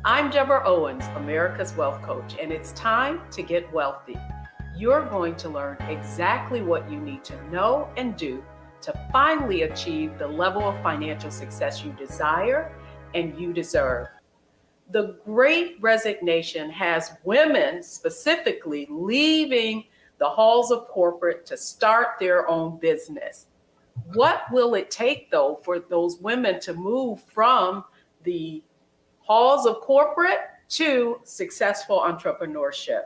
I'm Deborah Owens, America's Wealth Coach, and it's time to get wealthy. You're going to learn exactly what you need to know and do to finally achieve the level of financial success you desire and you deserve. The Great Resignation has women specifically leaving the halls of corporate to start their own business. What will it take, though, for those women to move from the halls of corporate to successful entrepreneurship?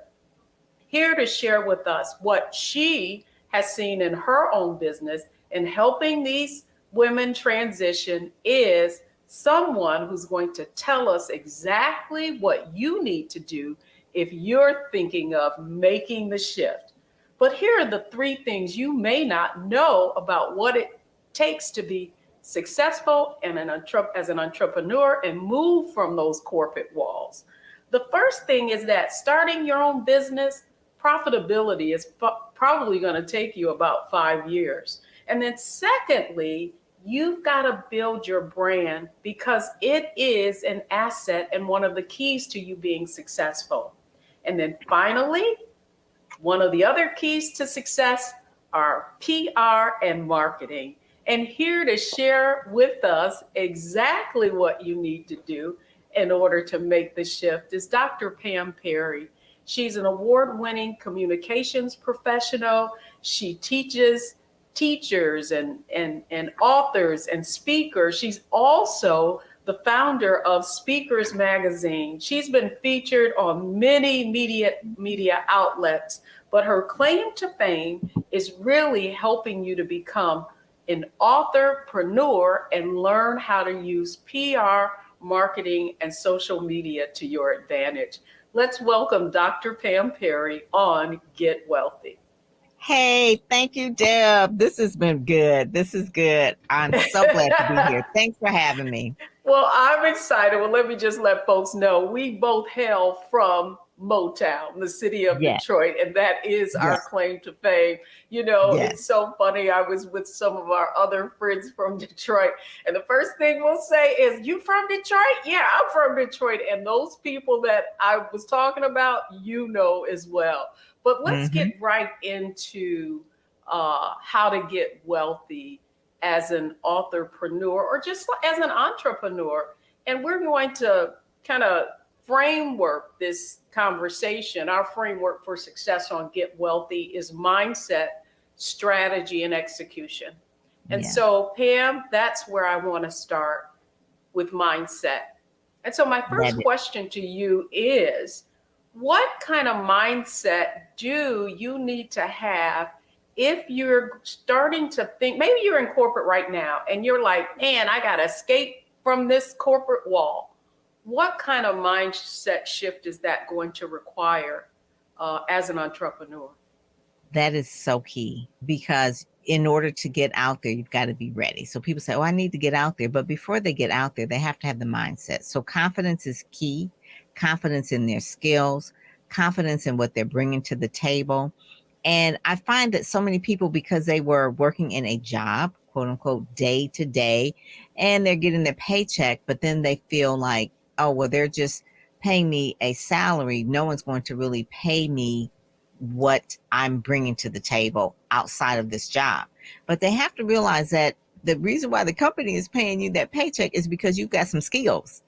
Here to share with us what she has seen in her own business in helping these women transition is someone who's going to tell us exactly what you need to do if you're thinking of making the shift. But here are the three things you may not know about what it takes to be successful as an entrepreneur and move from those corporate walls. The first thing is that starting your own business, profitability is probably going to take you about 5 years. And then secondly, you've got to build your brand because it is an asset and one of the keys to you being successful. And then finally, one of the other keys to success are PR and marketing. And here to share with us exactly what you need to do in order to make the shift is Dr. Pam Perry. She's an award-winning communications professional. She teaches teachers and authors and speakers. She's also the founder of Speakers Magazine. She's been featured on many media outlets, but her claim to fame is really helping you to become an authorpreneur and learn how to use PR, marketing, and social media to your advantage. Let's welcome Dr. Pam Perry on Get Wealthy. Hey, thank you, Deb. This has been good. This is good. I'm so glad to be here. Thanks for having me. Well, I'm excited. Well, let me just let folks know we both hail from Motown, the city of Detroit, and that is our claim to fame. You know, it's so funny. I was with some of our other friends from Detroit, and the first thing we'll say is, "You from Detroit?" "Yeah, I'm from Detroit." And those people that I was talking about, you know as well. But let's get right into how to get wealthy as an authorpreneur or just as an entrepreneur. And we're going to kind of framework this conversation. Our framework for success on Get Wealthy is mindset, strategy, and execution. And so, Pam, that's where I want to start with mindset. And so my first question to you is, what kind of mindset do you need to have if you're starting to think, maybe you're in corporate right now and you're like, man, I got to escape from this corporate wall. What kind of mindset shift is that going to require as an entrepreneur? That is so key, because in order to get out there, you've got to be ready. So people say, oh, I need to get out there. But before they get out there, they have to have the mindset. So confidence is key. Confidence in their skills, confidence in what they're bringing to the table. And I find that so many people, because they were working in a job, quote unquote, day to day, and they're getting their paycheck, but then they feel like, oh, well, they're just paying me a salary. No one's going to really pay me what I'm bringing to the table outside of this job. But they have to realize that the reason why the company is paying you that paycheck is because you've got some skills.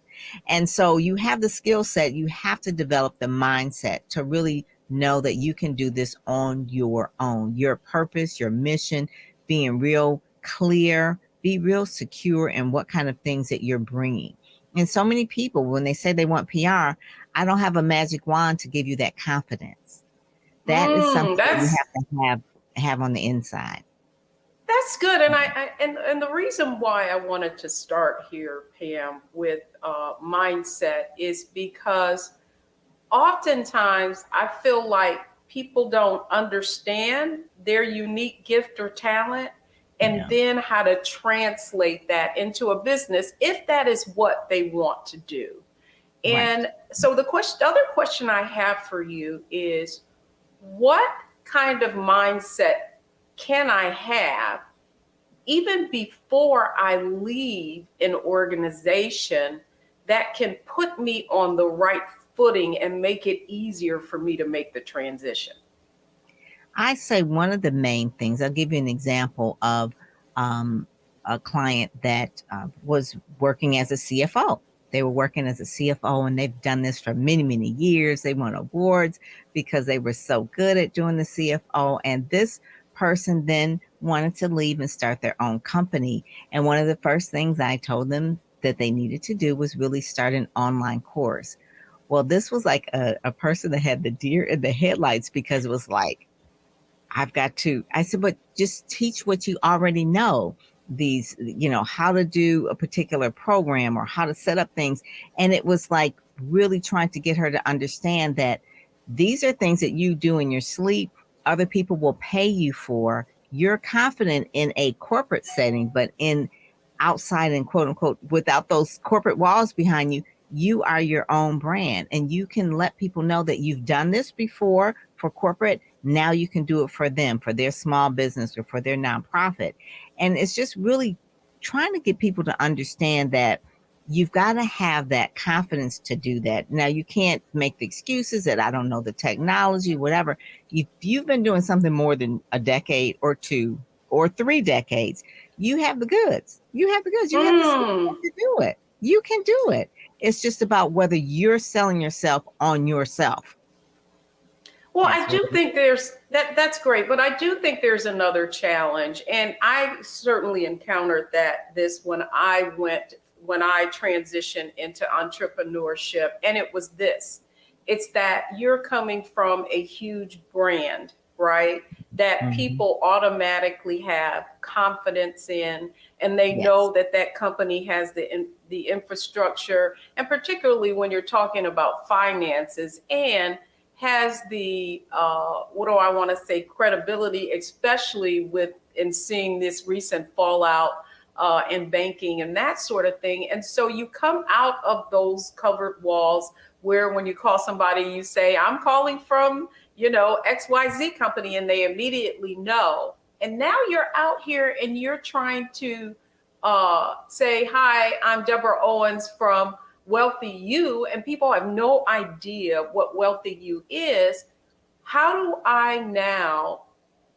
And so you have the skill set. You have to develop the mindset to really know that you can do this on your own. Your purpose, your mission, being real clear, be real secure in what kind of things that you're bringing. And so many people, when they say they want PR, I don't have a magic wand to give you that confidence. That is something that you have to have on the inside. That's good. And the reason why I wanted to start here, Pam, with mindset is because oftentimes I feel like people don't understand their unique gift or talent and then how to translate that into a business if that is what they want to do. And so the other question I have for you is, what kind of mindset can I have even before I leave an organization that can put me on the right footing and make it easier for me to make the transition? I say one of the main things, I'll give you an example of um, a client that was working as a CFO. They were working as a CFO and they've done this for many, many years. They won awards because they were so good at doing the CFO. And this person then wanted to leave and start their own company. And one of the first things I told them that they needed to do was really start an online course. Well, this was like a person that had the deer in the headlights because it was like, I said, but just teach what you already know. These, how to do a particular program or how to set up things. And it was like really trying to get her to understand that these are things that you do in your sleep, other people will pay you for. You're confident in a corporate setting, but in outside and quote unquote, without those corporate walls behind you, you are your own brand and you can let people know that you've done this before for corporate. Now you can do it for them, for their small business or for their nonprofit. And it's just really trying to get people to understand that you've got to have that confidence to do that. Now you can't make the excuses that I don't know the technology, whatever. If you've been doing something more than a decade or two or 3 decades, you have the goods. You have the goods. You have the skill to do it. You can do it. It's just about whether you're selling yourself on yourself. Well, I do think that's great, but I do think there's another challenge. And I certainly encountered this when I transitioned into entrepreneurship. And it was this. It's that you're coming from a huge brand, right? That people automatically have confidence in, and they know that company has the infrastructure, and particularly when you're talking about finances, and has the what do I want to say, credibility, especially in seeing this recent fallout in banking and that sort of thing. And so you come out of those covered walls where when you call somebody, you say, I'm calling from, XYZ company, and they immediately know. And now you're out here and you're trying to say, hi, I'm Deborah Owens from Wealthy You, and people have no idea what Wealthy You is. How do I now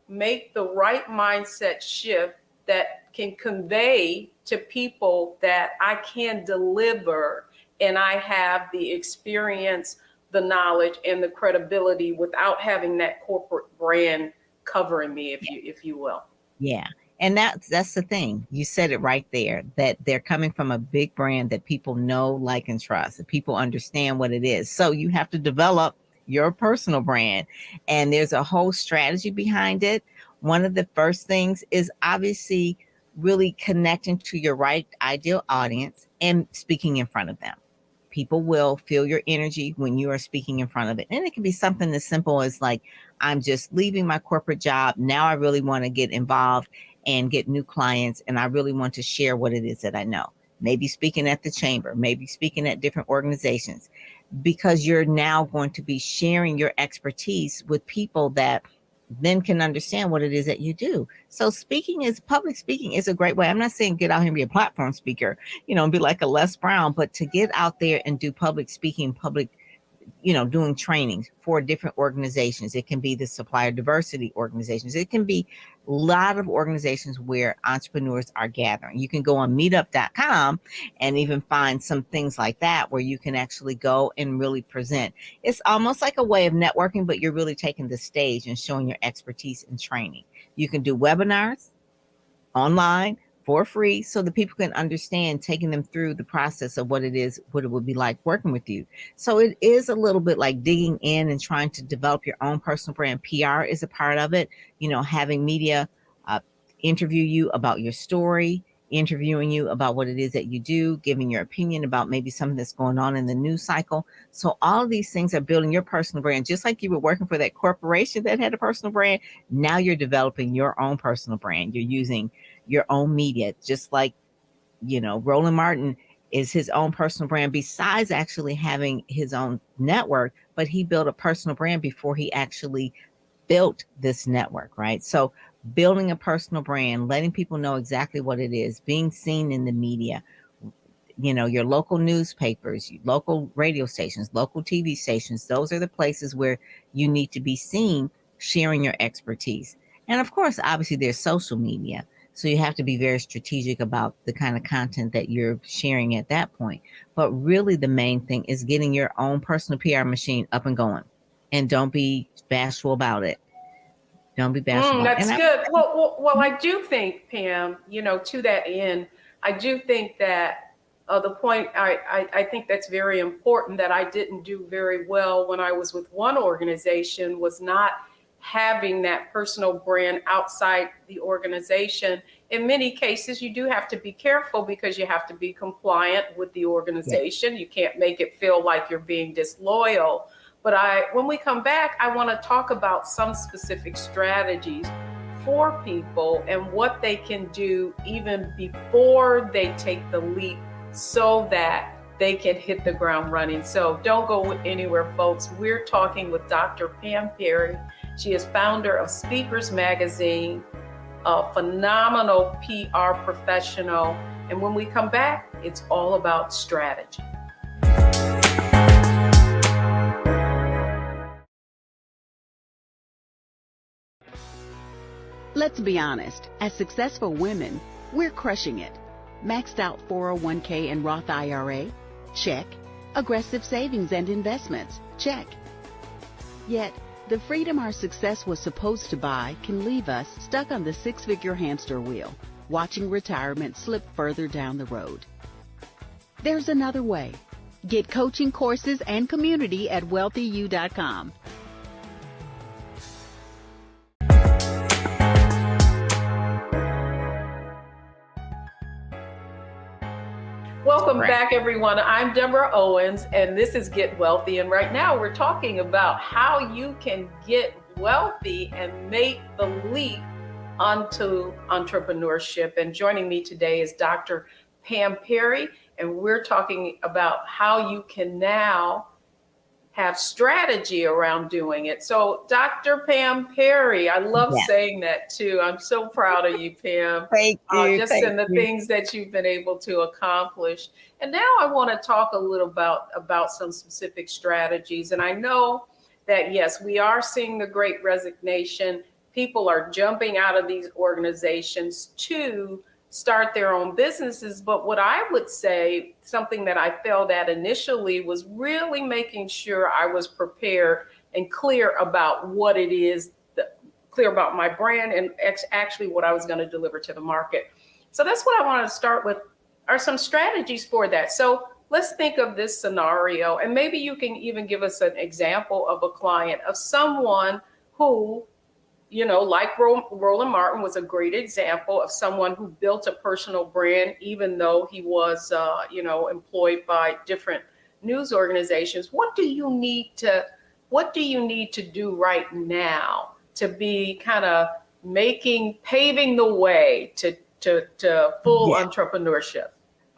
make the right mindset shift that can convey to people that I can deliver and I have the experience, the knowledge, and the credibility without having that corporate brand covering me, if you will? Yeah. And that's the thing. You said it right there, that they're coming from a big brand that people know, like, and trust, that people understand what it is. So you have to develop your personal brand. And there's a whole strategy behind it. One of the first things is obviously really connecting to your right ideal audience and speaking in front of them. People will feel your energy when you are speaking in front of it. And it can be something as simple as like, I'm just leaving my corporate job. Now I really want to get involved and get new clients. And I really want to share what it is that I know. Maybe speaking at the chamber, maybe speaking at different organizations, because you're now going to be sharing your expertise with people that then can understand what it is that you do. So public speaking is a great way. I'm not saying get out here and be a platform speaker, and be like a Les Brown, but to get out there and do public speaking, doing trainings for different organizations. It can be the supplier diversity organizations. It can be a lot of organizations where entrepreneurs are gathering. You can go on meetup.com and even find some things like that where you can actually go and really present. It's almost like a way of networking, but you're really taking the stage and showing your expertise in training. You can do webinars online for free so that people can understand, taking them through the process of what it would be like working with you. So it is a little bit like digging in and trying to develop your own personal brand. PR is a part of it, having media interview you about your story, interviewing you about what it is that you do, giving your opinion about maybe something that's going on in the news cycle. So all of these things are building your personal brand. Just like you were working for that corporation that had a personal brand, now you're developing your own personal brand. You're using your own media, just like, Roland Martin is his own personal brand besides actually having his own network, but he built a personal brand before he actually built this network, right? So building a personal brand, letting people know exactly what it is, being seen in the media, your local newspapers, local radio stations, local TV stations. Those are the places where you need to be seen sharing your expertise. And of course, obviously, there's social media. So you have to be very strategic about the kind of content that you're sharing at that point. But really, the main thing is getting your own personal PR machine up and going. And don't be bashful about it. Don't be bashful about it. That's good. Well, I do think, Pam, to that end, I do think that the point I think that's very important that I didn't do very well when I was with one organization was not having that personal brand outside the organization. In many cases, you do have to be careful because you have to be compliant with the organization. Yeah. You can't make it feel like you're being disloyal. But when we come back, I want to talk about some specific strategies for people and what they can do even before they take the leap so that they can hit the ground running. So don't go anywhere, folks. We're talking with Dr. Pam Perry. She is founder of Speakers Magazine, a phenomenal PR professional. And when we come back, it's all about strategy. Let's be honest, as successful women, we're crushing it. Maxed out 401k and Roth IRA? Check. Aggressive savings and investments? Check. Yet, the freedom our success was supposed to buy can leave us stuck on the six-figure hamster wheel, watching retirement slip further down the road. There's another way. Get coaching courses and community at wealthyu.com. Welcome back, everyone. I'm Deborah Owens, and this is Get Wealthy. And right now we're talking about how you can get wealthy and make the leap onto entrepreneurship. And joining me today is Dr. Pam Perry, and we're talking about how you can now have strategy around doing it. So Dr. Pam Perry, I love saying that too. I'm so proud of you, Pam. Thank you. Just in the things that you've been able to accomplish. And now I want to talk a little about some specific strategies. And I know that, yes, we are seeing the Great Resignation. People are jumping out of these organizations to start their own businesses. But what I would say, something that I failed at initially was really making sure I was prepared and clear about what it is, clear about my brand and actually what I was going to deliver to the market. So that's what I want to start with, are some strategies for that. So let's think of this scenario, and maybe you can even give us an example of a client, of someone who, like Roland Martin was a great example of someone who built a personal brand, even though he was, employed by different news organizations. What do you need to do right now to be kind of paving the way to full entrepreneurship?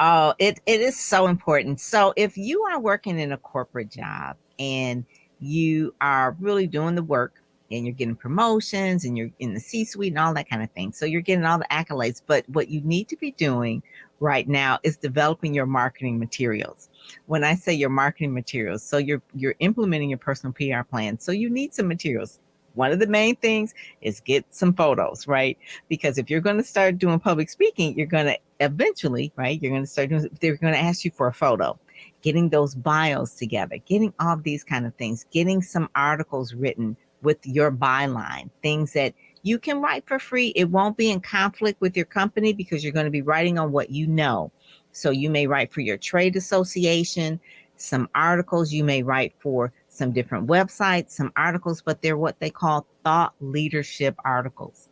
Oh, it is so important. So if you are working in a corporate job and you are really doing the work, and you're getting promotions and you're in the C-suite and all that kind of thing, so you're getting all the accolades, but what you need to be doing right now is developing your marketing materials. When I say your marketing materials, so you're implementing your personal PR plan, so you need some materials. One of the main things is get some photos, right? Because if you're going to start doing public speaking, you're going to eventually, right? They're going to ask you for a photo. Getting those bios together, getting all of these kind of things, getting some articles written with your byline, things that you can write for free. It won't be in conflict with your company because you're going to be writing on what you know. So you may write for your trade association, some articles, you may write for some different websites, some articles, but they're what they call thought leadership articles,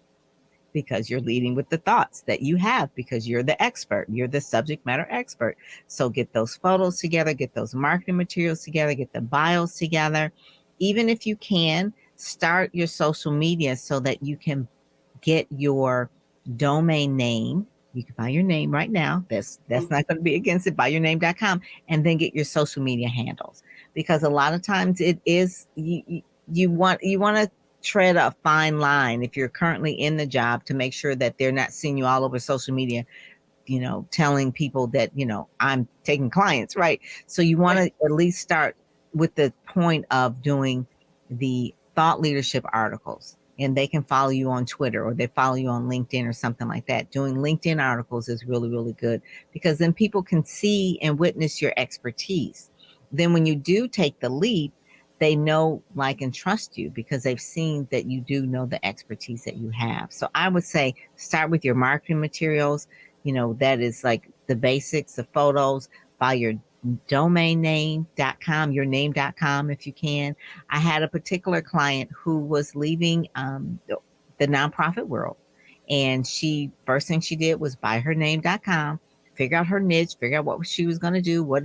because you're leading with the thoughts that you have, because you're the expert, you're the subject matter expert. So get those photos together, get those marketing materials together, get the bios together. Even if you can, start your social media so that you can get your domain name. You can buy your name right now. That's not going to be against it. Buyyourname.com, and then get your social media handles, because a lot of times it is you want to tread a fine line if you're currently in the job to make sure that they're not seeing you all over social media telling people that, I'm taking clients, right? So you want to at least start with the point of doing the thought leadership articles, and they can follow you on Twitter or they follow you on LinkedIn or something like that. Doing LinkedIn articles is really, really good, because then people can see and witness your expertise. Then when you do take the leap, they know, like, and trust you because they've seen that you do know the expertise that you have. So I would say start with your marketing materials. That is like the basics, the photos, by your domain name.com, your name.com, if you can. I had a particular client who was leaving the nonprofit world. And first thing she did was buy her name.com, figure out her niche, figure out what she was going to do, what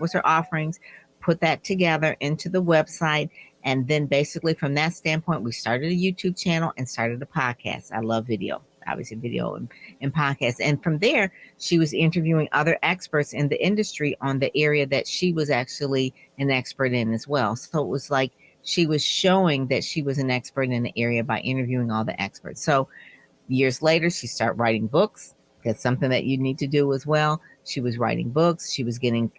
was her offerings, put that together into the website. And then basically from that standpoint, we started a YouTube channel and started a podcast. I love video, obviously video and podcasts. And from there, she was interviewing other experts in the industry on the area that she was actually an expert in as well. So it was like she was showing that she was an expert in the area by interviewing all the experts. So years later, she started writing books. That's something that you need to do as well. She was writing books. She was getting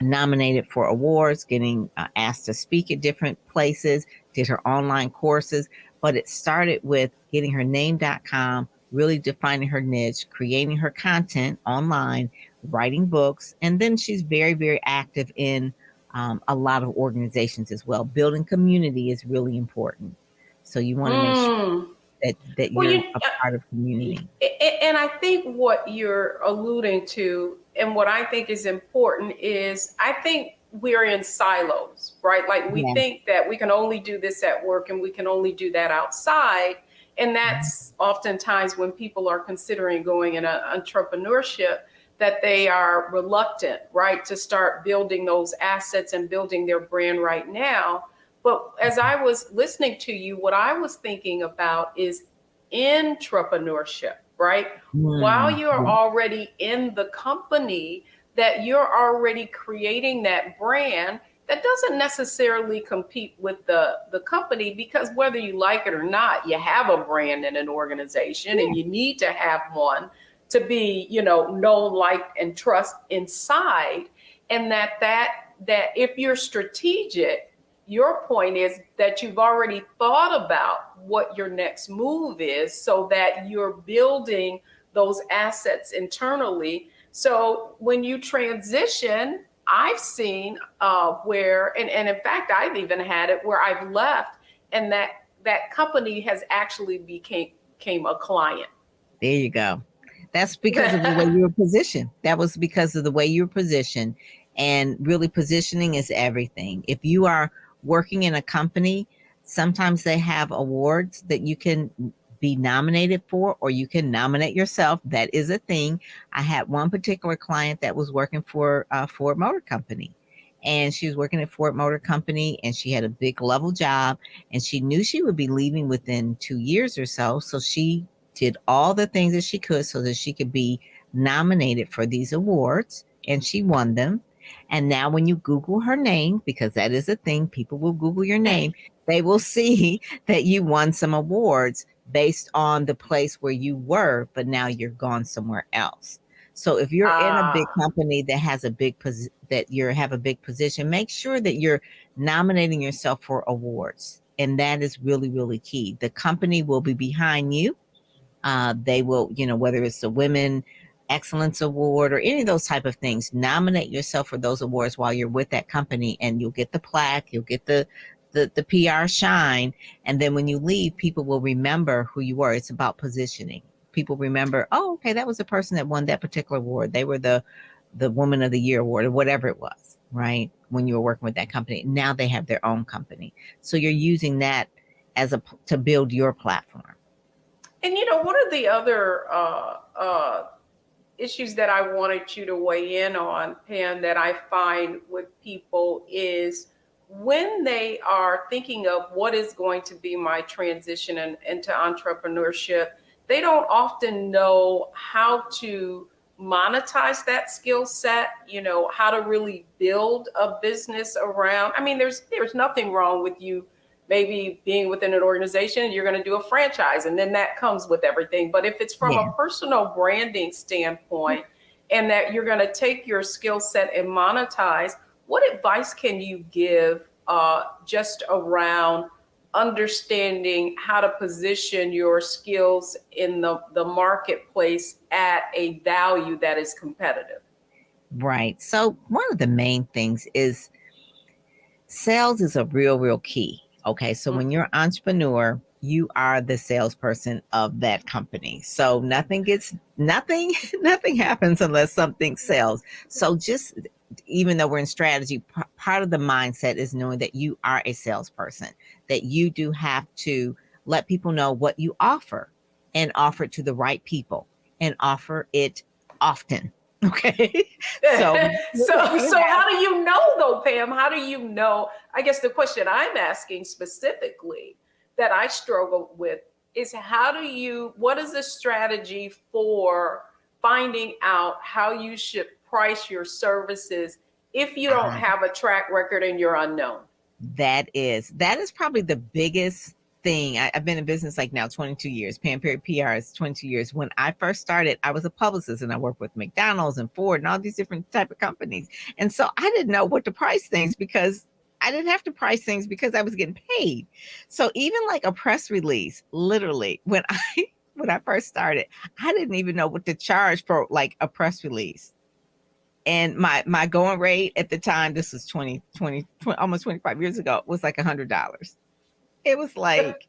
nominated for awards, getting asked to speak at different places, did her online courses. But it started with getting her name.com, really defining her niche, creating her content online, writing books. And then she's very, very active in a lot of organizations as well. Building community is really important. So you want to make sure that Well, you're a part of community. And I think what you're alluding to and what I think is important is I think we're in silos, right? Like we think that we can only do this at work and we can only do that outside. And that's oftentimes when people are considering going into entrepreneurship, that they are reluctant, right, to start building those assets and building their brand right now. But as I was listening to you, what I was thinking about is intrapreneurship, right? While you're already in the company, that you're already creating that brand that doesn't necessarily compete with the company, because whether you like it or not, you have a brand in an organization and you need to have one to be, known, liked, and trust inside. And that if you're strategic, your point is that you've already thought about what your next move is so that you're building those assets internally. So when you transition, I've seen where, and in fact, I've even had it where I've left and that company has actually became a client. There you go. That's because of the way you were positioned. That was because of the way you were positioned. And really, positioning is everything. If you are working in a company, sometimes they have awards that you can be nominated for, or you can nominate yourself. That is a thing. I had one particular client that was working for Ford Motor Company, and she was working at Ford Motor Company, and she had a big level job, and she knew she would be leaving within 2 years or so. So she did all the things that she could so that she could be nominated for these awards, and she won them. And now when you Google her name, because that is a thing, people will Google your name, they will see that you won some awards based on the place where you were, but now you're gone somewhere else. So if you're in a big company that has a big have a big position, make sure that you're nominating yourself for awards. And that is really, really key. The company will be behind you. They will, whether it's the Women Excellence Award or any of those type of things, nominate yourself for those awards while you're with that company, and you'll get the plaque, you'll get the PR shine. And then when you leave, people will remember who you were. It's about positioning. People remember, oh, okay, that was the person that won that particular award. They were the Woman of the Year award or whatever it was, right? When you were working with that company. Now they have their own company. So you're using that to build your platform. And one of the other issues that I wanted you to weigh in on, Pam, that I find with people is when they are thinking of what is going to be my transition into entrepreneurship, they don't often know how to monetize that skill set, how to really build a business around. I mean, there's nothing wrong with you maybe being within an organization, you're going to do a franchise, and then that comes with everything. But if it's from Yeah. a personal branding standpoint, and that you're going to take your skill set and monetize, what advice can you give just around understanding how to position your skills in the marketplace at a value that is competitive? Right. So one of the main things is sales is a real key. Okay. So when you're an entrepreneur, you are the salesperson of that company. So nothing nothing happens unless something sells. So just even though we're in strategy, part of the mindset is knowing that you are a salesperson, that you do have to let people know what you offer and offer it to the right people and offer it often. Okay. So, So how do you know though, Pam? How do you know? I guess the question I'm asking specifically that I struggle with is what is the strategy for finding out how you should price your services if you don't have a track record and you're unknown? that is probably the biggest thing. I've been in business like now 22 years. Pam Perry PR is 22 years. When I first started, I was a publicist and I worked with McDonald's and Ford and all these different type of companies. And so I didn't know what to price things because I didn't have to price things because I was getting paid. So even like a press release, literally when I first started, I didn't even know what to charge for like a press release. And my going rate at the time, this was 20 almost 25 years ago, was like $100. It was like,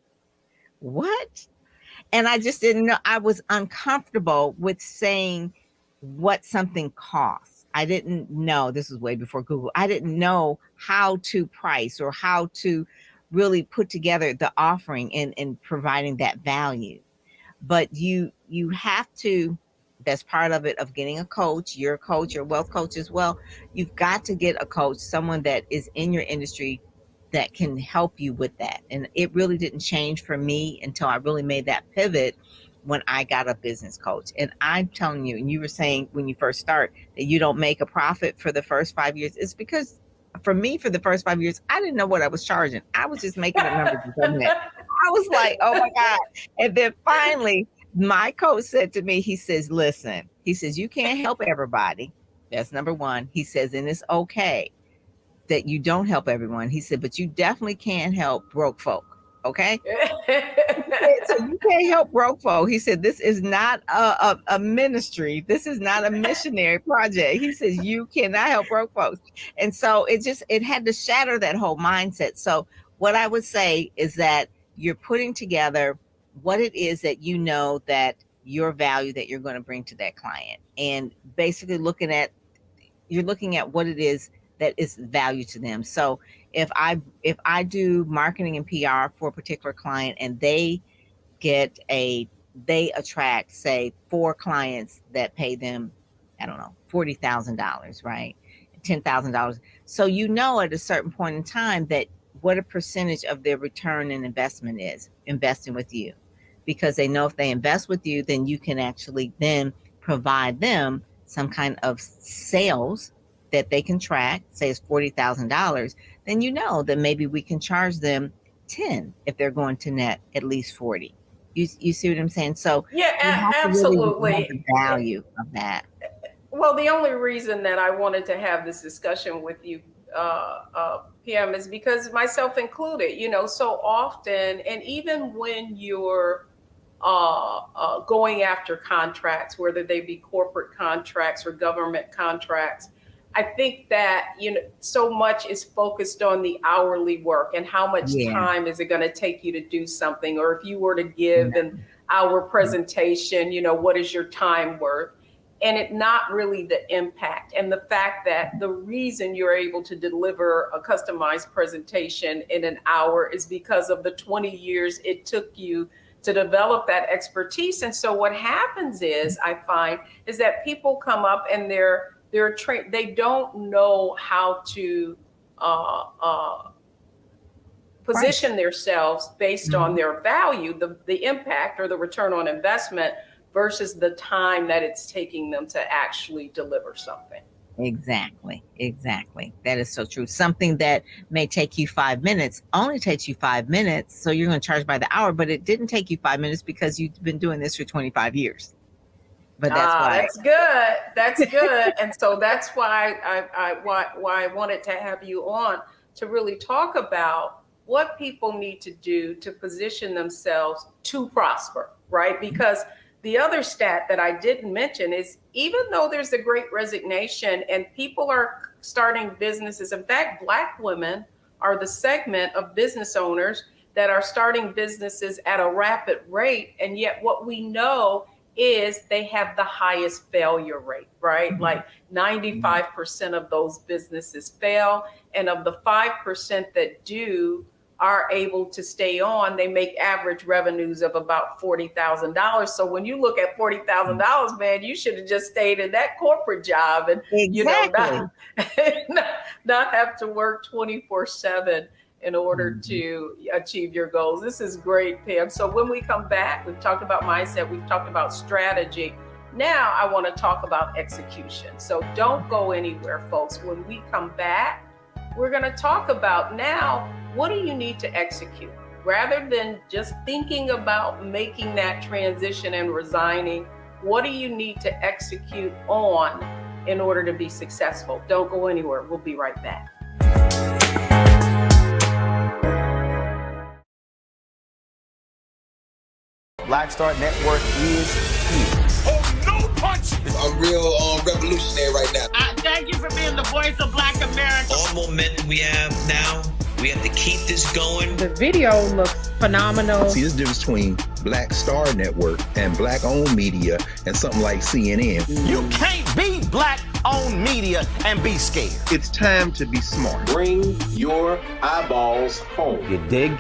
what? And I just didn't know. I was uncomfortable with saying what something costs. I didn't know. This was way before Google. I didn't know how to price or how to really put together the offering and providing that value. But you have to, that's part of it, of getting a coach. You're a coach, you're a wealth coach as well. You've got to get a coach, someone that is in your industry that can help you with that. And it really didn't change for me until I really made that pivot when I got a business coach. And I'm telling you, and you were saying when you first start that you don't make a profit for the first 5 years, it's because for me, for the first 5 years, I didn't know what I was charging. I was just making up numbers. I was like, oh my God. And then finally, my coach said to me, he says, listen, he says, you can't help everybody. That's number one. He says, and it's okay that you don't help everyone. He said, but you definitely can't help broke folk. Okay. So you can't help broke folk. He said, this is not a ministry. This is not a missionary project. He says, you cannot help broke folks. And so it had to shatter that whole mindset. So what I would say is that you're putting together what it is that you know that your value that you're going to bring to that client, and basically you're looking at what it is that is value to them. So if I do marketing and PR for a particular client and they attract, say, 4 clients that pay them, I don't know, $40,000, right? $10,000. So you know at a certain point in time that what a percentage of their return and investment is investing with you, because they know if they invest with you, then you can actually then provide them some kind of sales that they can track, say it's $40,000, then you know that maybe we can charge them 10 if they're going to net at least 40. You see what I'm saying? So Yeah, you have to really know the value of that. Well, the only reason that I wanted to have this discussion with you, PM, is because myself included, so often, and even when you're going after contracts, whether they be corporate contracts or government contracts, I think that, so much is focused on the hourly work and how much time is it going to take you to do something? Or if you were to give an hour presentation, what is your time worth? And it not really the impact and the fact that the reason you're able to deliver a customized presentation in an hour is because of the 20 years it took you to develop that expertise. And so what happens is, I find, is that people come up and they don't know how to position themselves based on their value, the impact or the return on investment versus the time that it's taking them to actually deliver something. Exactly. Exactly. That is so true. Something that may take you 5 minutes only takes you 5 minutes. So you're going to charge by the hour, but it didn't take you 5 minutes because you've been doing this for 25 years. But that's Ah, why. that's good. That's good. And so that's why why I wanted to have you on to really talk about what people need to do to position themselves to prosper, right? Because the other stat that I didn't mention is even though there's a great resignation and people are starting businesses, in fact, Black women are the segment of business owners that are starting businesses at a rapid rate. And yet what we know is they have the highest failure rate, right? Like 95% of those businesses fail. And of the 5% that do, are able to stay on, they make average revenues of about $40,000. So when you look at $40,000, man, you should have just stayed in that corporate job and, Exactly. not have to work 24/7 in order to achieve your goals. This is great, Pam. So when we come back, we've talked about mindset, we've talked about strategy. Now I want to talk about execution. So don't go anywhere, folks. When we come back, we're going to talk about now, what do you need to execute? Rather than just thinking about making that transition and resigning, what do you need to execute on in order to be successful? Don't go anywhere. We'll be right back. Black Star Network is here. Oh, no punch! I'm real revolutionary right now. Thank you for being the voice of Black America. All momentum we have now, we have to keep this going. The video looks phenomenal. See, there's a difference between Black Star Network and Black-owned media and something like CNN. You can't be Black-owned media and be scared. It's time to be smart. Bring your eyeballs home. You dig?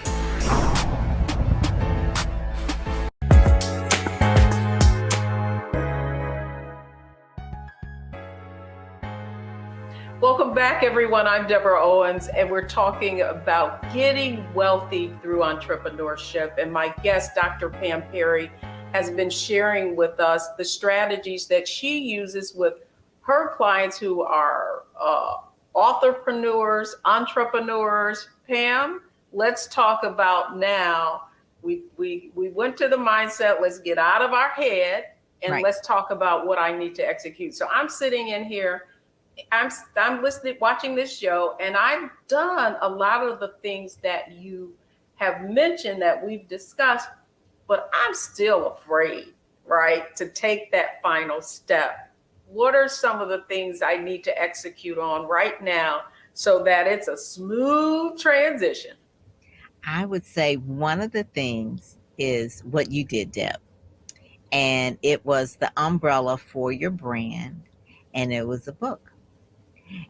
Welcome back, everyone. I'm Deborah Owens, and we're talking about getting wealthy through entrepreneurship. And my guest, Dr. Pam Perry, has been sharing with us the strategies that she uses with her clients who are authorpreneurs, entrepreneurs. Pam, let's talk about now. We went to the mindset. Let's get out of our head and let's talk about what I need to execute. So I'm sitting in here. I'm listening, watching this show, and I've done a lot of the things that you have mentioned that we've discussed, but I'm still afraid, right, to take that final step. What are some of the things I need to execute on right now so that it's a smooth transition? I would say one of the things is what you did, Deb. And it was the umbrella for your brand, and it was a book.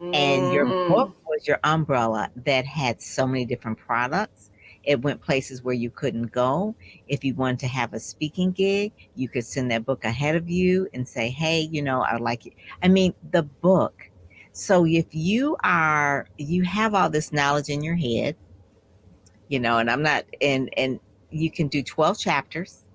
And your book was your umbrella that had so many different products. It went places where you couldn't go. If you wanted to have a speaking gig, you could send that book ahead of you and say, hey, I would like it. I mean, the book. So if you have all this knowledge in your head, and I'm not, and you can do 12 chapters,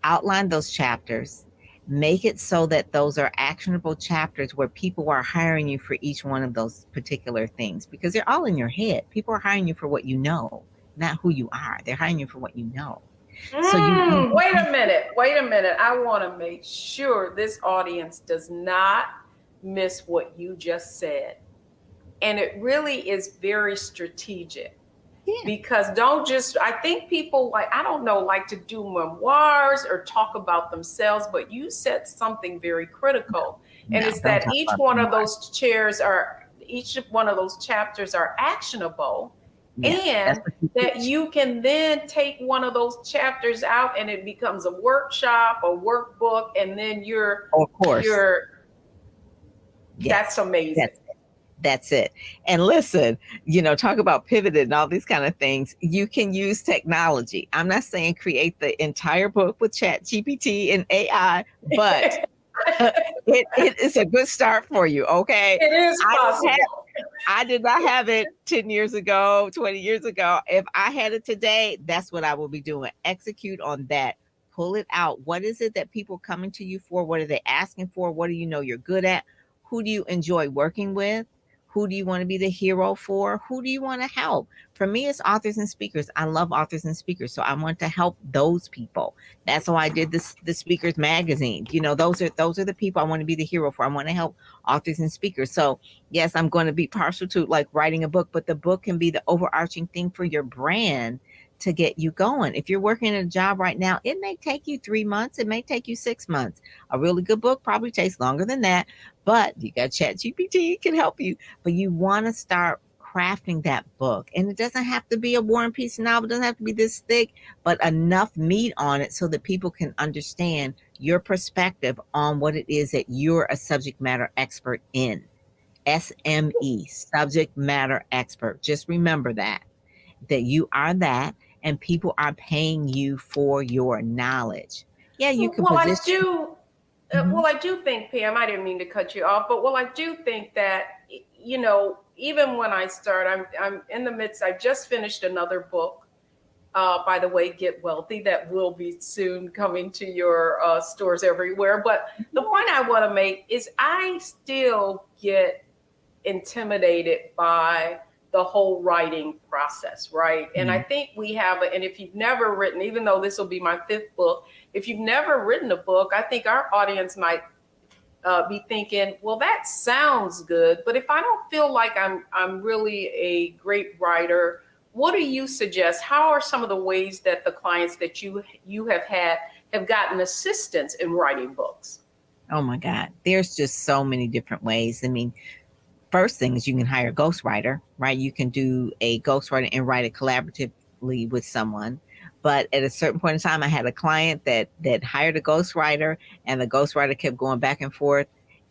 outline those chapters, make it so that those are actionable chapters where people are hiring you for each one of those particular things, because they're all in your head. People are hiring you for what you know, not who you are. They're hiring you for what you know. So wait a minute. I want to make sure this audience does not miss what you just said. And it really is very strategic. Yeah. Because I think people like to do memoirs or talk about themselves, but you said something very critical. And it's that each one of those chapters are actionable. Yeah, and that you can then take one of those chapters out and it becomes a workshop, a workbook, and then that's amazing. That's it. And listen, talk about pivoted and all these kind of things. You can use technology. I'm not saying create the entire book with ChatGPT and AI, but it is a good start for you. Okay. It is possible. I did not have it 10 years ago, 20 years ago. If I had it today, that's what I will be doing. Execute on that. Pull it out. What is it that people are coming to you for? What are they asking for? What do you know you're good at? Who do you enjoy working with? Who do you want to be the hero for? Who do you want to help? For me, it's authors and speakers. I love authors and speakers, so I want to help those people. That's why I did the speakers magazine. You know, those are the people I want to be the hero for. I want to help authors and speakers. So yes, I'm going to be partial to like writing a book, but the book can be the overarching thing for your brand to get you going. If you're working a job right now, it may take you 3 months, it may take you 6 months. A really good book probably takes longer than that, but you got ChatGPT, it can help you. But you want to start crafting that book, and it doesn't have to be a War and Peace novel, it doesn't have to be this thick, but enough meat on it so that people can understand your perspective on what it is that you're a subject matter expert in. SME, subject matter expert. Just remember that you are that, and people are paying you for your knowledge. Yeah, you can position. Well, I do think, Pam, I didn't mean to cut you off, but I do think that, you know, even when I start, I'm in the midst, I just finished another book, by the way, Get Wealthy, that will be soon coming to your stores everywhere. But the point I want to make is I still get intimidated by the whole writing process, right? And I think we have, and if you've never written, even though this will be my 5th book, if you've never written a book, I think our audience might be thinking, well, that sounds good, but if I don't feel like I'm really a great writer, what do you suggest? How are some of the ways that the clients that you have had have gotten assistance in writing books? Oh my God, there's just so many different ways. I mean, first thing is you can hire a ghostwriter, right? You can do a ghostwriter and write it collaboratively with someone. But at a certain point in time, I had a client that hired a ghostwriter, and the ghostwriter kept going back and forth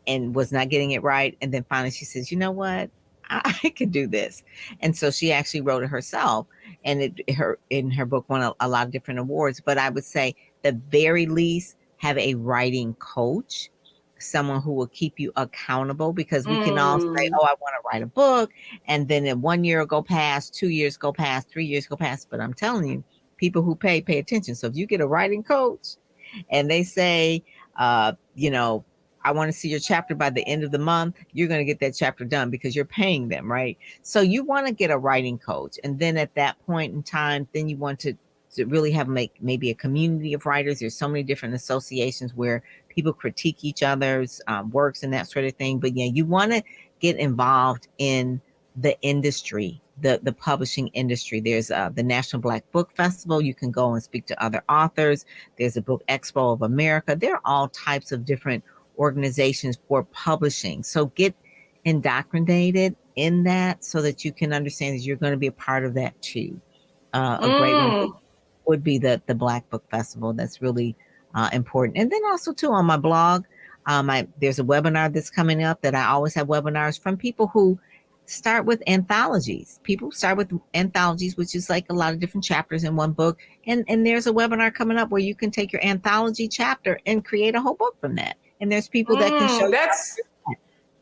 and was not getting it right. And then finally she says, you know what? I can do this. And so she actually wrote it herself. And in her book won a lot of different awards. But I would say the very least, have a writing coach, someone who will keep you accountable, because we can all say, oh, I want to write a book. And then in 1 year go past, 2 years go past, 3 years go past. But I'm telling you, people who pay attention. So if you get a writing coach and they say, you know, I want to see your chapter by the end of the month, you're going to get that chapter done because you're paying them, right? So you want to get a writing coach. And then at that point in time, then you want to really have maybe a community of writers. There's so many different associations where people critique each other's works and that sort of thing. But yeah, you want to get involved in the industry, the publishing industry. There's the National Black Book Festival. You can go and speak to other authors. There's a Book Expo of America. There are all types of different organizations for publishing. So get indoctrinated in that so that you can understand that you're going to be a part of that too. A great one would be the Black Book Festival. That's really important. And then also too, on my blog, there's a webinar that's coming up that I always have webinars from people who start with anthologies. People start with anthologies, which is like a lot of different chapters in one book. And there's a webinar coming up where you can take your anthology chapter and create a whole book from that. And there's people that can show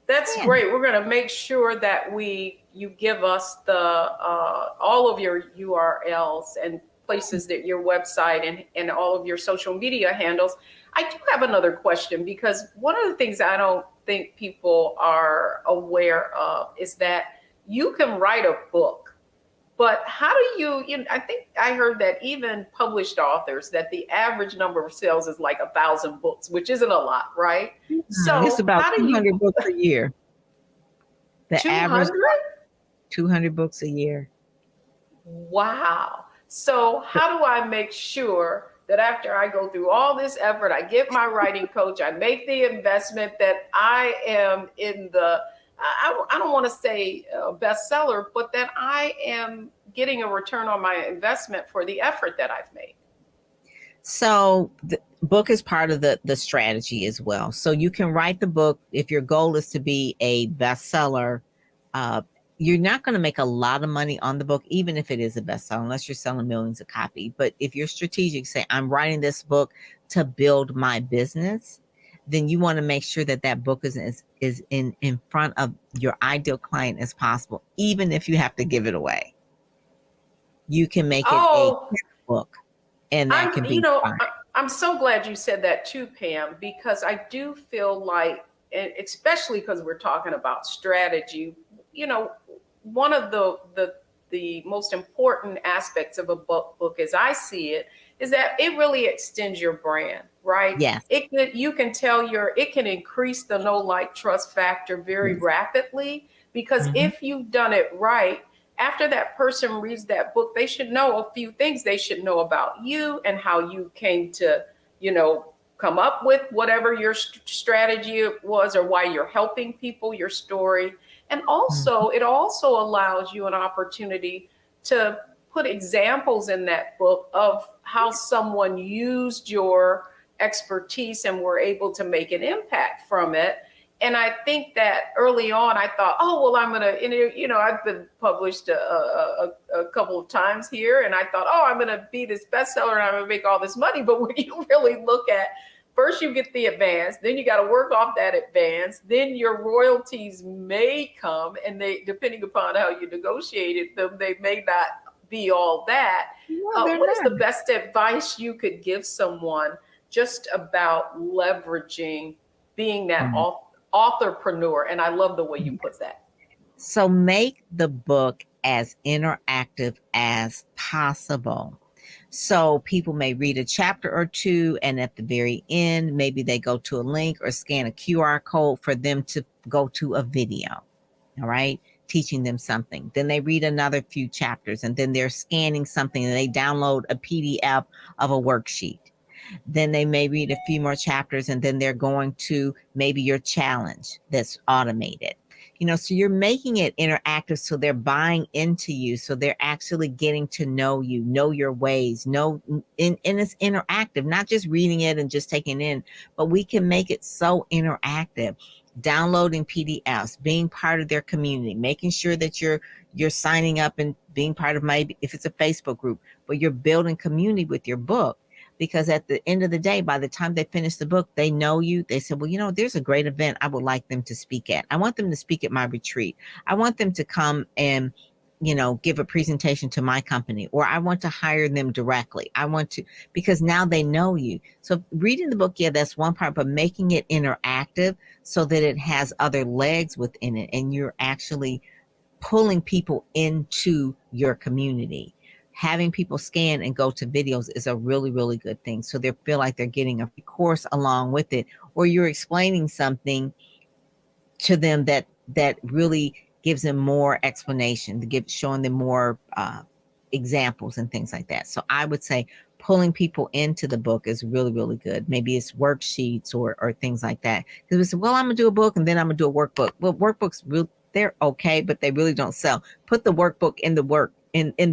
that's great. We're going to make sure that you give us the all of your URLs and places, that your website and all of your social media handles. I do have another question, because one of the things I don't think people are aware of is that you can write a book, but how do you I think I heard that even published authors, that the average number of sales is like 1,000 books, which isn't a lot, right? So it's about 200 books a year. The 200? average 200 books a year. Wow. So how do I make sure that after I go through all this effort, I get my writing coach, I make the investment, that I am in the, I don't want to say bestseller, but that I am getting a return on my investment for the effort that I've made? So the book is part of the strategy as well. So you can write the book. If your goal is to be a bestseller, you're not going to make a lot of money on the book, even if it is a bestseller, unless you're selling millions of copies. But if you're strategic, say, I'm writing this book to build my business, then you want to make sure that that book is in front of your ideal client as possible, even if you have to give it away. You can make it a book, and that can be fine. I'm so glad you said that too, Pam, because I do feel like and especially because we're talking about strategy, you know, one of the most important aspects of a book, as I see it, is that it really extends your brand, right? Yes. You can tell it can increase the know, like, trust factor very rapidly, because if you've done it right, after that person reads that book, they should know a few things. They should know about you and how you came to, you know, come up with whatever your strategy was, or why you're helping people, your story. And also, it also allows you an opportunity to put examples in that book of how someone used your expertise and were able to make an impact from it. And I think that early on, I thought, oh, well, I'm going to, you know, I've been published a couple of times here. And I thought, oh, I'm going to be this bestseller and I'm going to make all this money. But when you really look at, first you get the advance, then you got to work off that advance, then your royalties may come, and they, depending upon how you negotiated them, they may not be all that. What is the best advice you could give someone just about leveraging being that authorpreneur? And I love the way you put that. So make the book as interactive as possible. So people may read a chapter or two, and at the very end, maybe they go to a link or scan a QR code for them to go to a video, all right, teaching them something. Then they read another few chapters, and then they're scanning something, and they download a PDF of a worksheet. Then they may read a few more chapters, and then they're going to maybe your challenge that's automated. You know, so you're making it interactive, so they're buying into you, so they're actually getting to know you, know your ways, and it's interactive, not just reading it and just taking it in, but we can make it so interactive. Downloading PDFs, being part of their community, making sure that you're signing up and being part of, maybe if it's a Facebook group, but you're building community with your book. Because at the end of the day, by the time they finish the book, they know you. They said, well, you know, there's a great event I would like them to speak at. I want them to speak at my retreat. I want them to come and, you know, give a presentation to my company, or I want to hire them directly. I want to, because now they know you. So reading the book, yeah, that's one part, but making it interactive so that it has other legs within it, and you're actually pulling people into your community. Having people scan and go to videos is a really, really good thing. So they feel like they're getting a course along with it, or you're explaining something to them that really gives them more explanation, showing them more examples and things like that. So I would say pulling people into the book is really, really good. Maybe it's worksheets or things like that. Because we say, well, I'm gonna do a book and then I'm gonna do a workbook. Well, workbooks, they're okay, but they really don't sell. Put the workbook in the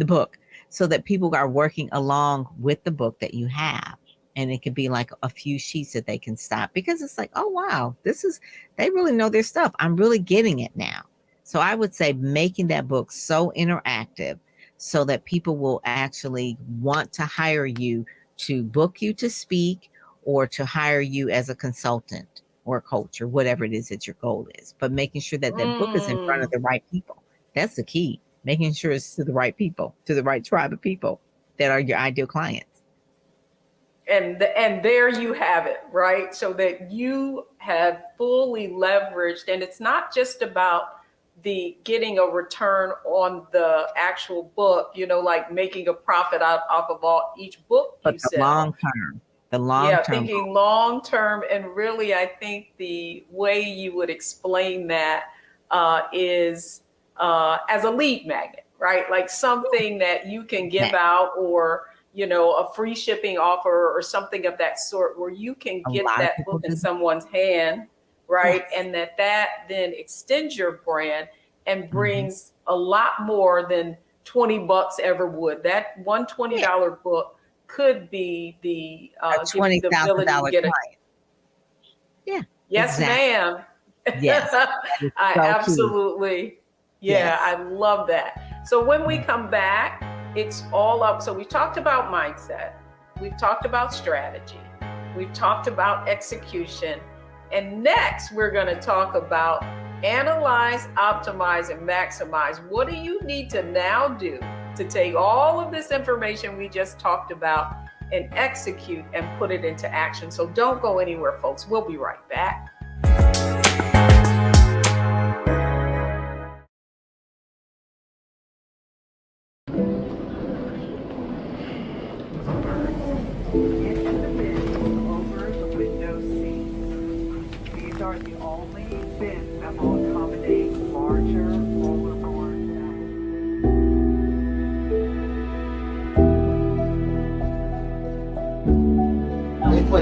book, so that people are working along with the book that you have. And it could be like a few sheets that they can stop, because it's like, oh, wow, they really know their stuff. I'm really getting it now. So I would say making that book so interactive so that people will actually want to hire you, to book you to speak, or to hire you as a consultant or a coach, or whatever it is that your goal is. But making sure that that book is in front of the right people. That's the key. Making sure it's to the right people, to the right tribe of people that are your ideal clients. And there you have it, right? So that you have fully leveraged, and it's not just about the getting a return on the actual book, you know, like making a profit off of each book you sell. Long term. Thinking long term. And really, I think the way you would explain that is as a lead magnet, right? Like something that you can give out, or, you know, a free shipping offer or something of that sort, where you can get that book in someone's hand, right? Yes. And that then extends your brand and brings a lot more than $20 ever would. That one $20 book could be the $20,000 client. Yeah. Yes, exactly. Ma'am. Yes. I absolutely. Yeah, yes. I love that. So when we come back, it's all up. So we talked about mindset. We've talked about strategy. We've talked about execution. And next, we're going to talk about analyze, optimize, and maximize. What do you need to now do to take all of this information we just talked about and execute and put it into action? So don't go anywhere, folks. We'll be right back.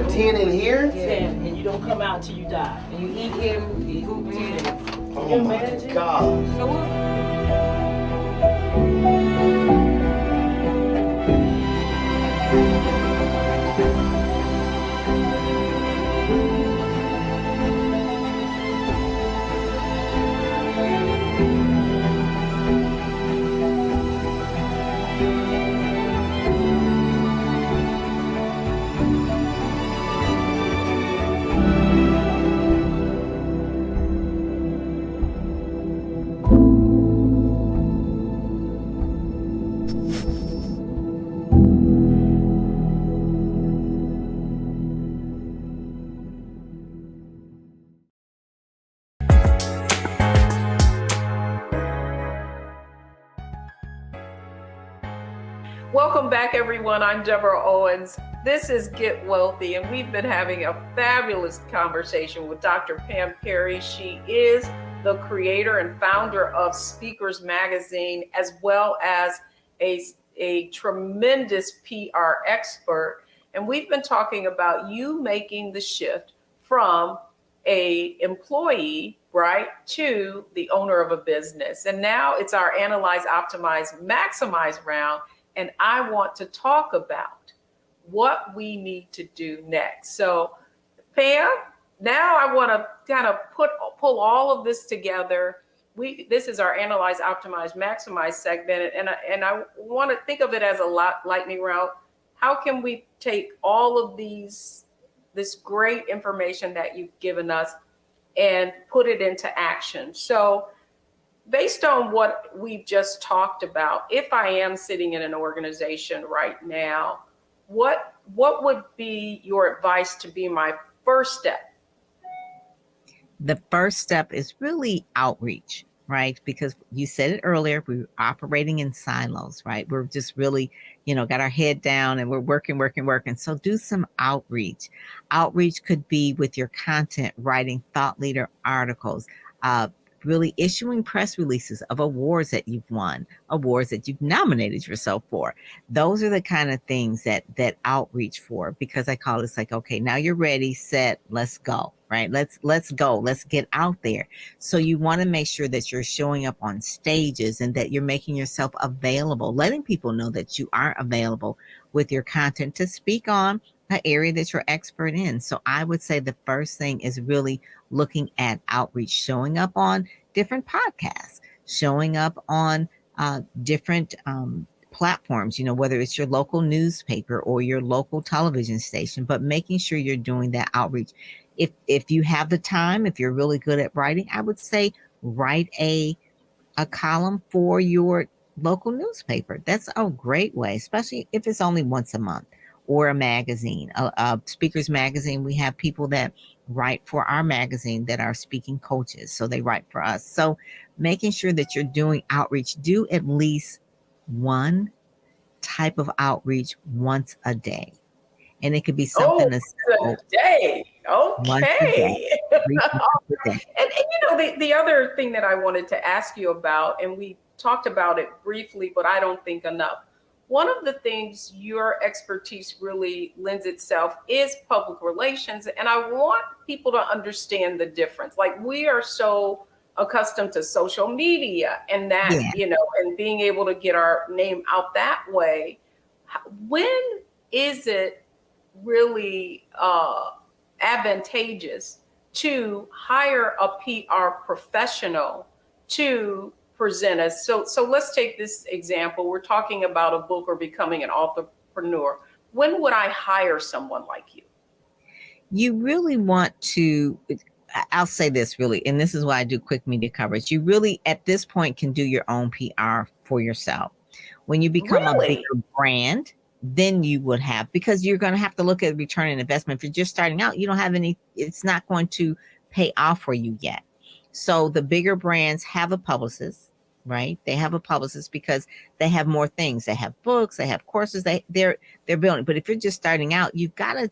got 10 in here? 10, and you don't come out till you die. And you eat him, you eat 10 days. Oh my God. So what? Welcome back, everyone. I'm Deborah Owens. This is Get Wealthy, and we've been having a fabulous conversation with Dr. Pam Perry. She is the creator and founder of Speakers Magazine, as well as a tremendous PR expert. And we've been talking about you making the shift from a employee, right, to the owner of a business. And now it's our Analyze, Optimize, Maximize round. And I want to talk about what we need to do next. So, Pam, now I want to kind of pull all of this together. This is our Analyze, Optimize, Maximize segment, and I want to think of it as a lightning round. How can we take all of this great information that you've given us and put it into action? So, based on what we've just talked about, if I am sitting in an organization right now, what would be your advice to be my first step? The first step is really outreach, right? Because you said it earlier, we're operating in silos, right? We're just really, got our head down and we're working. So do some outreach. Outreach could be with your content, writing thought leader articles, really issuing press releases of awards that you've won, awards that you've nominated yourself for. Those are the kind of things that outreach for, because I call it like, okay, now you're ready, set, let's go, right? Let's go, let's get out there. So you want to make sure that you're showing up on stages and that you're making yourself available, letting people know that you are available with your content to speak on an area that you're expert in. So I would say the first thing is really looking at outreach, showing up on different podcasts, showing up on different platforms, whether it's your local newspaper or your local television station, but making sure you're doing that outreach. If you have the time, if you're really good at writing, I would say write a column for your local newspaper. That's a great way, especially if it's only once a month. Or a magazine, a Speakers Magazine. We have people that write for our magazine that are speaking coaches, so they write for us. So making sure that you're doing outreach, do at least one type of outreach once a day. And it could be something that's a day. Okay. And the other thing that I wanted to ask you about, and we talked about it briefly, but I don't think enough. One of the things your expertise really lends itself is public relations. And I want people to understand the difference. Like, we are so accustomed to social media and that, and being able to get our name out that way. When is it really advantageous to hire a PR professional to present us? So let's take this example. We're talking about a book or becoming an entrepreneur. When would I hire someone like you? You really want to, I'll say this really, and this is why I do quick media coverage. You really, at this point, can do your own PR for yourself. When you become a bigger brand, then you would have, because you're going to have to look at return on investment. If you're just starting out, you don't have any, it's not going to pay off for you yet. So the bigger brands have a publicist, right? They have a publicist because they have more things. They have books, they have courses, they're building. But if you're just starting out, you gotta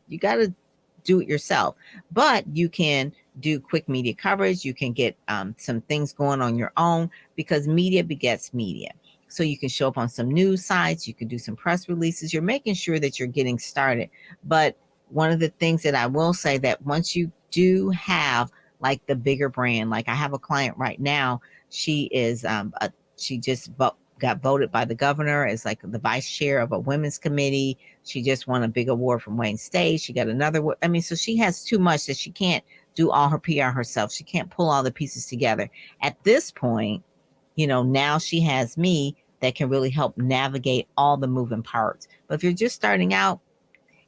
do it yourself. But you can do quick media coverage. You can get some things going on your own, because media begets media. So you can show up on some news sites. You can do some press releases. You're making sure that you're getting started. But one of the things that I will say that once you do have like the bigger brand, like I have a client right now, she is she just got voted by the governor as like the vice chair of a women's committee. She just won a big award from Wayne State. She got another. I mean, so she has too much that she can't do all her PR herself. She can't pull all the pieces together. At this point, you know, now she has me that can really help navigate all the moving parts. But if you're just starting out,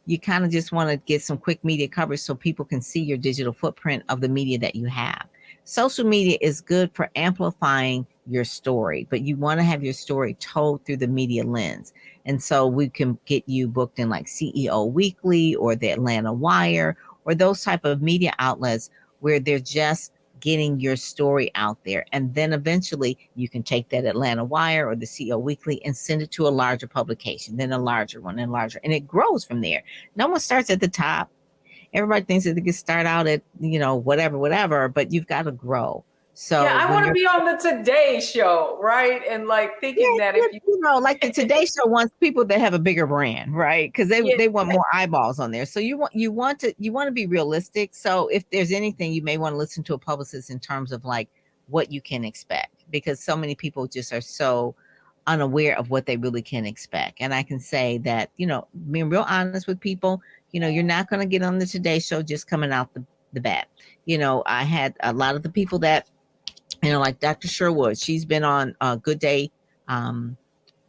you kind of just want to get some quick media coverage so people can see your digital footprint of the media that you have. Social media is good for amplifying your story, but you want to have your story told through the media lens. And so we can get you booked in like CEO Weekly or the Atlanta Wire or those type of media outlets where they're just getting your story out there. And then eventually you can take that Atlanta Wire or the CEO Weekly and send it to a larger publication, then a larger one and larger. And it grows from there. No one starts at the top. Everybody thinks that they can start out at, you know, whatever, but you've got to grow. So yeah, I want to be on the Today Show, right? And like thinking that if you know, like the Today Show wants people that have a bigger brand, right? Because they want more eyeballs on there. So you want to be realistic. So if there's anything, you may want to listen to a publicist in terms of like what you can expect, because so many people just are so unaware of what they really can expect. And I can say that, you know, being real honest with people, you know, you're not going to get on the Today Show just coming out the bat. You know, I had a lot of the people that, you know, like Dr. Sherwood, she's been on Good Day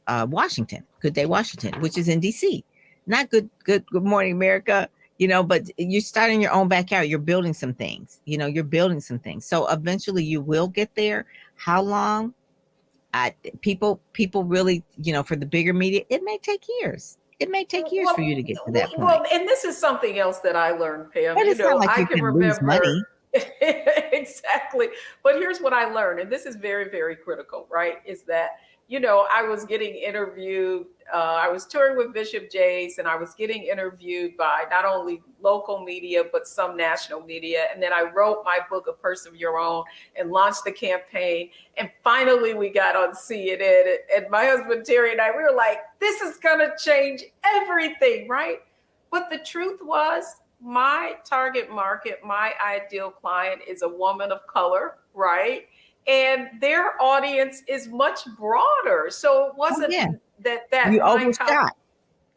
Washington, Good Day Washington, which is in DC. Not Good Morning America, you know, but you're starting your own backyard. You're building some things, you know, you're building some things. So eventually you will get there. How long? People really, you know, for the bigger media, it may take years. It may take years for you to get to that point. Well, and this is something else that I learned, Pam. But it's not like I you can lose remember money. Exactly. But here's what I learned, and this is very, very critical, right? Is that, you know, I was getting interviewed. I was touring with Bishop Jace, and I was getting interviewed by not only local media, but some national media. And then I wrote my book, A Purse of Your Own, and launched the campaign. And finally, we got on CNN. And my husband, Terry, and I, we were like, this is going to change everything, right? But the truth was, my target market, my ideal client is a woman of color, right? And their audience is much broader. So it wasn't that you overshot.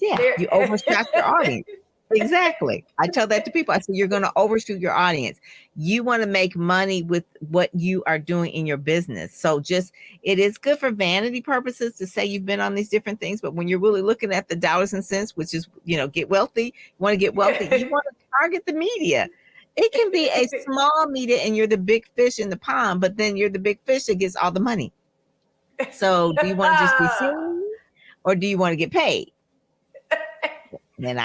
You overshot your audience. Exactly. I tell that to people. I say, you're going to overshoot your audience. You want to make money with what you are doing in your business. So it is good for vanity purposes to say you've been on these different things, but when you're really looking at the dollars and cents, which is, you know, get wealthy, you want to get wealthy, you want to target the media. It can be a small media and you're the big fish in the pond, but then you're the big fish that gets all the money. So do you want to just be seen or do you want to get paid? And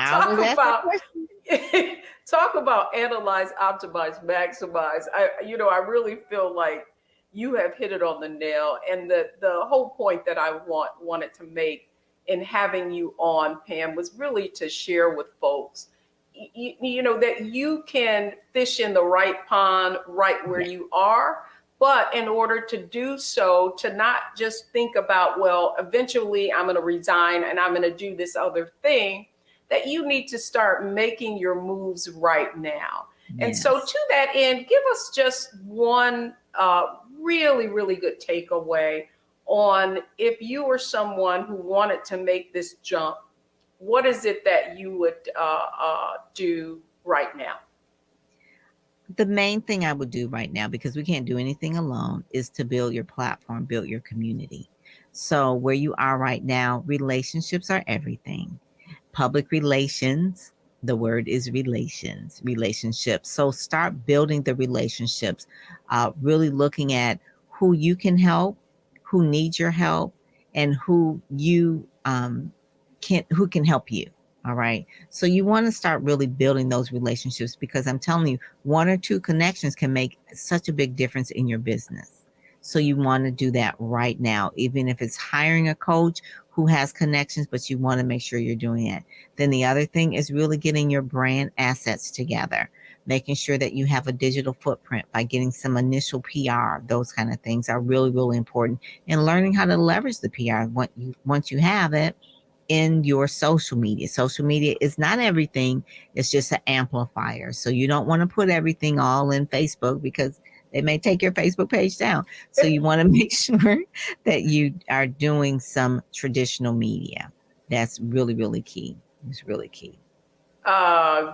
talk about analyze, optimize, maximize. I really feel like you have hit it on the nail. And the whole point that I wanted to make in having you on, Pam, was really to share with folks, you know, that you can fish in the right pond right where you are. But in order to do so, to not just think about, well, eventually I'm going to resign and I'm going to do this other thing, that you need to start making your moves right now. Yes. And so to that end, give us just one really, really good takeaway on if you were someone who wanted to make this jump, what is it that you would do right now? The main thing I would do right now, because we can't do anything alone, is to build your platform, build your community. So where you are right now, relationships are everything. Public relations, the word is relationships. So start building the relationships, really looking at who you can help, who needs your help, and who can help you. All right. So you want to start really building those relationships, because I'm telling you, one or two connections can make such a big difference in your business. So you want to do that right now, even if it's hiring a coach who has connections, but you want to make sure you're doing it. Then the other thing is really getting your brand assets together, making sure that you have a digital footprint by getting some initial PR. Those kind of things are really, really important, and learning how to leverage the PR once you have it. in your social media. Social media is not everything. It's just an amplifier. So you don't want to put everything all in Facebook because they may take your Facebook page down. So you want to make sure that you are doing some traditional media. That's really, really key. It's really key.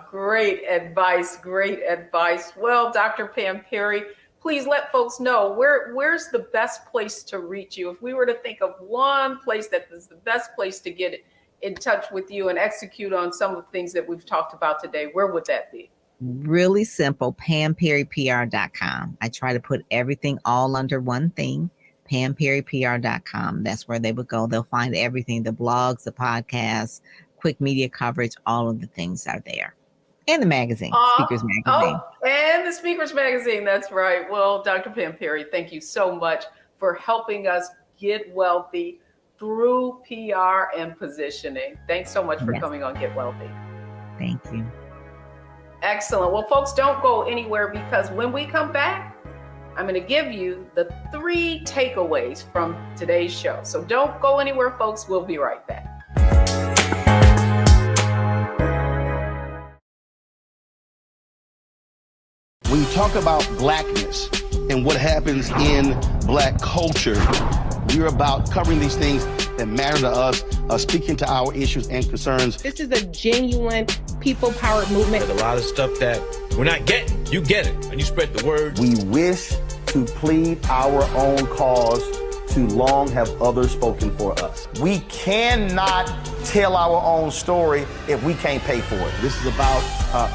Great advice. Great advice. Well, Dr. Pam Perry, please let folks know where's the best place to reach you. If we were to think of one place that is the best place to get in touch with you and execute on some of the things that we've talked about today, where would that be? Really simple, PamPerryPR.com. I try to put everything all under one thing, PamPerryPR.com. That's where they would go. They'll find everything, the blogs, the podcasts, quick media coverage, all of the things are there. And the magazine, Speakers Magazine. Oh, and the Speakers Magazine, that's right. Well, Dr. Pam Perry, thank you so much for helping us get wealthy through PR and positioning. Thanks so much for coming on Get Wealthy. Thank you. Excellent. Well, folks, don't go anywhere because when we come back, I'm going to give you the 3 takeaways from today's show. So don't go anywhere, folks. We'll be right back. When you talk about blackness and what happens in black culture, we're about covering these things that matter to us, speaking to our issues and concerns. This is a genuine people-powered movement. There's a lot of stuff that we're not getting. You get it, and you spread the word. We wish to plead our own cause. Too long have others spoken for us. We cannot tell our own story if we can't pay for it. This is about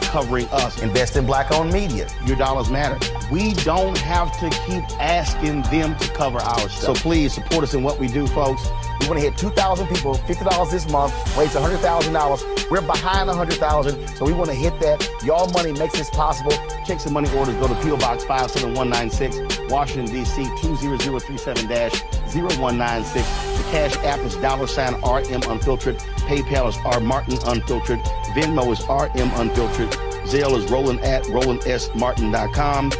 covering us. Invest in black-owned media. Your dollars matter. We don't have to keep asking them to cover our stuff. So please support us in what we do, folks. We want to hit 2,000 people, $50 this month, raise $100,000. We're behind 100,000, so we want to hit that. Your money makes this possible. Checks and money orders go to P.O. Box 57196, Washington, D.C. 20037-0196. The Cash App is $RM Unfiltered. PayPal is R Martin Unfiltered. Venmo is RM Unfiltered. Zelle is Roland at RolandSMartin.com.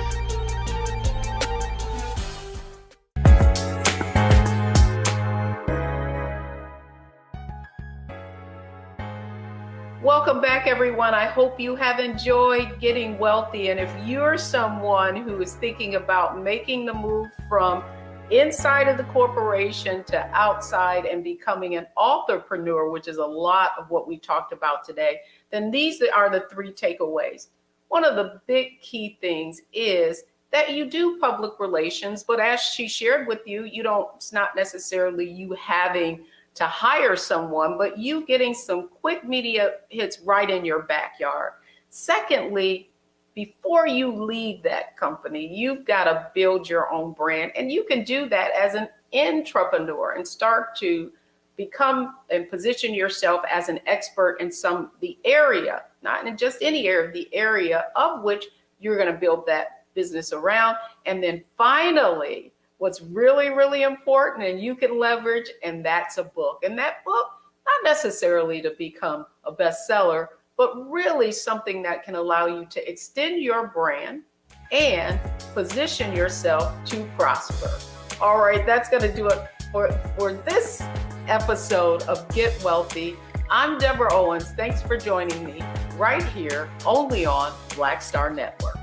Welcome back, everyone. I hope you have enjoyed getting wealthy. And if you're someone who is thinking about making the move from inside of the corporation to outside and becoming an authorpreneur, which is a lot of what we talked about today, then these are the 3 takeaways. One of the big key things is that you do public relations, but as she shared with you, it's not necessarily you having to hire someone, but you getting some quick media hits right in your backyard. Secondly, before you leave that company, you've got to build your own brand. And you can do that as an entrepreneur and start to become and position yourself as an expert in the area, not in just any area, the area of which you're going to build that business around. And then finally, what's really, really important and you can leverage, and that's a book. And that book, not necessarily to become a bestseller, but really something that can allow you to extend your brand and position yourself to prosper. All right, that's going to do it for this episode of Get Wealthy. I'm Deborah Owens. Thanks for joining me right here, only on Black Star Network.